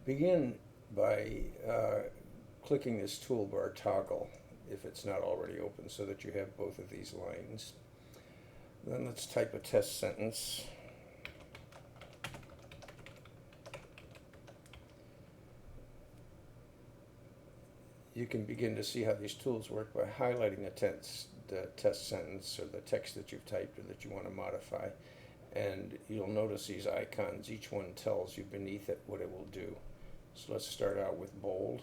Begin by clicking this toolbar toggle if it's not already open so that you have both of these lines. Then let's type a test sentence. You can begin to see how these tools work by highlighting the test sentence or the text that you've typed or that you want to modify. And you'll notice these icons, each one tells you beneath it what it will do. So let's start out with bold.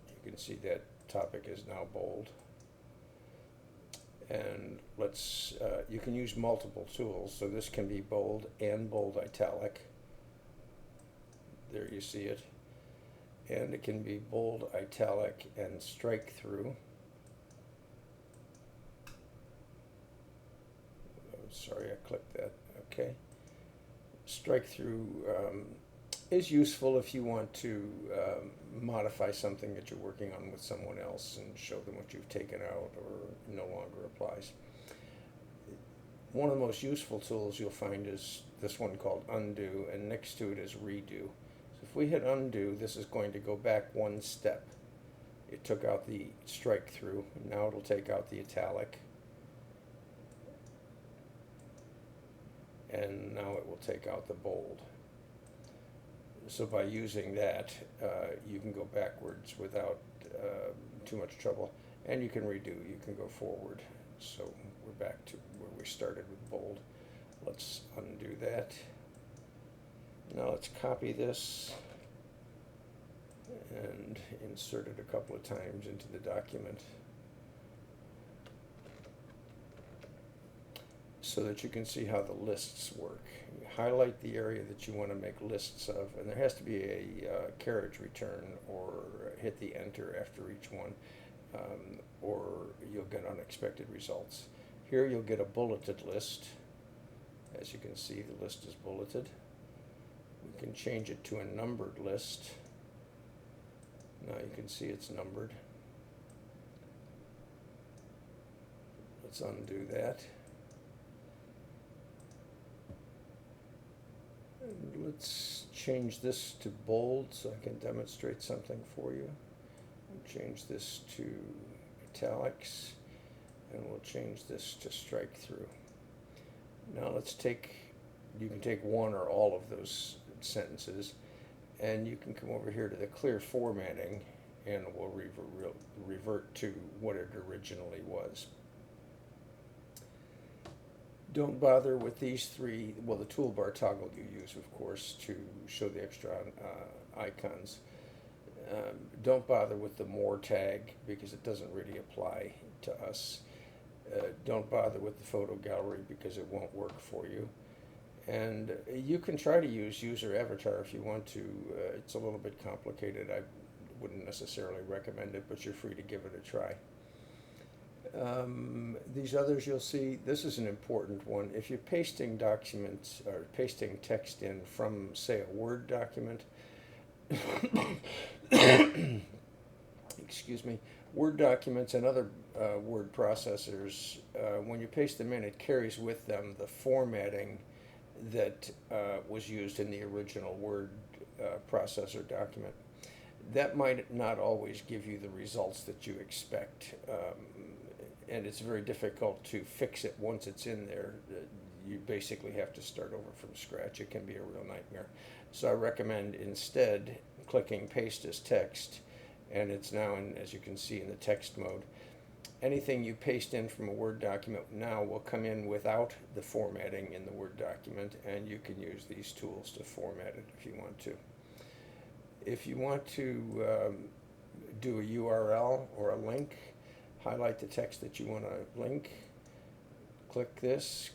You can see that topic is now bold. And you can use multiple tools, so this can be bold and bold italic. There you see it. And it can be bold italic and strike through. Sorry, I clicked that. Okay. Strike through is useful if you want to modify something that you're working on with someone else and show them what you've taken out or no longer applies. One of the most useful tools you'll find is this one called undo, and next to it is redo. So if we hit undo, this is going to go back one step. It took out the strike through, and now it'll take out the italic. And now it will take out the bold. So by using that, you can go backwards without too much trouble, and you can redo, you can go forward. So we're back to where we started with bold. Let's undo that. Now let's copy this and insert it a couple of times into the document so that you can see how the lists work. You highlight the area that you want to make lists of, and there has to be a carriage return or hit the enter after each one, or you'll get unexpected results. Here you'll get a bulleted list. As you can see, the list is bulleted. We can change it to a numbered list. Now you can see it's numbered. Let's undo that. And let's change this to bold so I can demonstrate something for you. We'll change this to italics, and we'll change this to strike through. Now you can take one or all of those sentences, and you can come over here to the clear formatting, and we'll revert to what it originally was. Don't bother with these three, well, the toolbar toggle you use, of course, to show the extra icons. Don't bother with the more tag because it doesn't really apply to us. Don't bother with the photo gallery because it won't work for you. And you can try to use user avatar if you want to. It's a little bit complicated. I wouldn't necessarily recommend it, but you're free to give it a try. These others you'll see, this is an important one. If you're pasting documents or pasting text in from, say, a Word document, excuse me, Word documents and other word processors, when you paste them in, it carries with them the formatting that was used in the original Word processor document. That might not always give you the results that you expect, and it's very difficult to fix it once it's in there. You basically have to start over from scratch. It can be a real nightmare. So I recommend instead clicking paste as text, and it's now in, as you can see, in the text mode. Anything you paste in from a Word document now will come in without the formatting in the Word document, and you can use these tools to format it if you want to. If you want to do a URL or a link, highlight the text that you want to link, click this,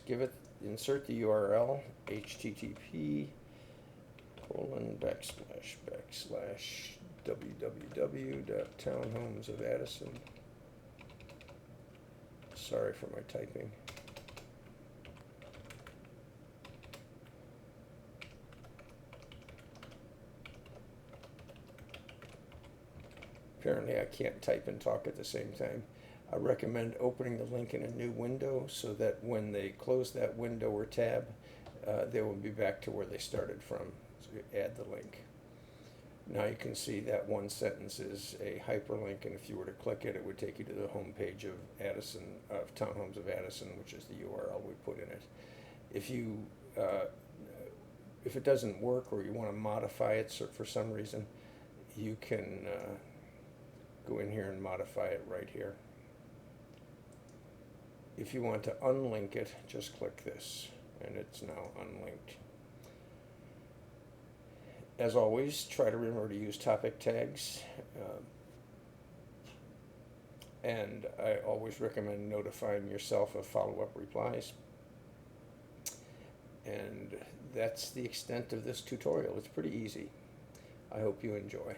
insert the URL, http //www.townhomesofAddison. Sorry for my typing. Apparently I can't type and talk at the same time. I recommend opening the link in a new window so that when they close that window or tab, they will be back to where they started from. So you add the link. Now you can see that one sentence is a hyperlink, and if you were to click it, it would take you to the home page of Addison, of Townhomes of Addison, which is the URL we put in it. If you, if it doesn't work or you want to modify it for some reason, you can go in here and modify it right here. If you want to unlink it, just click this, and it's now unlinked. As always, try to remember to use topic tags. And I always recommend notifying yourself of follow-up replies. And that's the extent of this tutorial. It's pretty easy. I hope you enjoy.